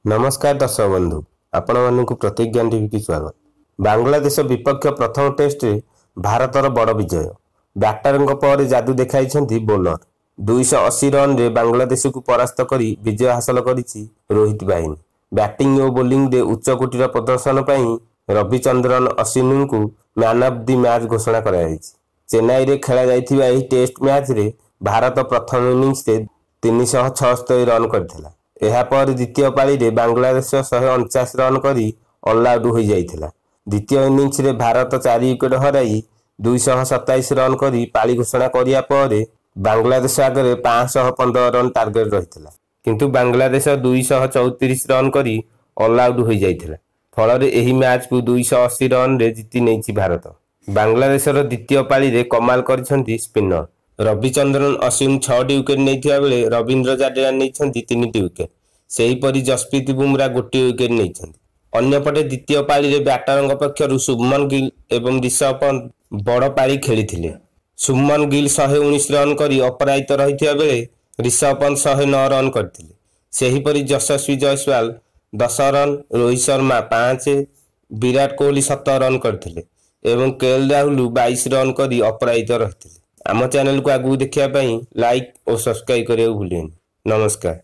नमस्कार दर्शक बंधु आपण मानक प्रतिज्ञा टीवी की स्वागत। बांग्लादेश विपक्ष प्रथम टेस्ट रे भारतर बड़ विजय। बैटर पर जादू देखाई बोलर 280 रन रे बांग्लादेश को परास्त करी विजय हासिल करिछि रोहित बाहिनी। बैटिंग और बोलिंग रे उच्चकोटीर प्रदर्शन पई रविचंद्रन अश्विन को मैन ऑफ द मैच घोषणा करा। चेन्नई रे खेला जाइथिबा एही टेस्ट मैच रे भारत प्रथम इनिंग्स रे 376 रन करथिला। एहापर द्वितीय पाली रे बांग्लादेश 149 रन करी ऑल आउट हो जाइथिला। द्वितीय इनिंग्स रे भारत 4 विकेट हराई 227 रन करी पाली घोषणा करिया पर बांग्लादेश आगे 515 रन टार्गेट रहिथिला, किंतु बांग्लादेश 234 रन करी ऑल आउट हो जाइथिला। फल रे एही मैच को 280 रन रे जीति नेछि भारत। बांग्लादेशर द्वितीय पाली रे कमाल करिसंती स्पिनर रविचंद्रन अश्विन 6टी विकेट नहीं बेले रवींद्र जाडेजा नहीं 3टी विकेट। सेहीपरि जसप्रीत बुमरा 1 विकेट नहीं। अन्यपटे द्वितीय पाली रे बैटर पक्षर शुभमन गिल एवं ऋषभ पंत बड़ पारी खेली। शुभमन गिल 119 रन करी अपराजित रही बेले ऋषभ पंत 109 रन करथिले। सेहीपरि यशस्वी जायसवाल 10 रन, रोहित शर्मा 5, विराट कोहली 7 रन करथिले एवं केएल राहुल 22 रन करी अपराजित रहिथिले। आम चैनल को आगू देखिया लाइक और सब्सक्राइब करिया भूलेनी। नमस्कार।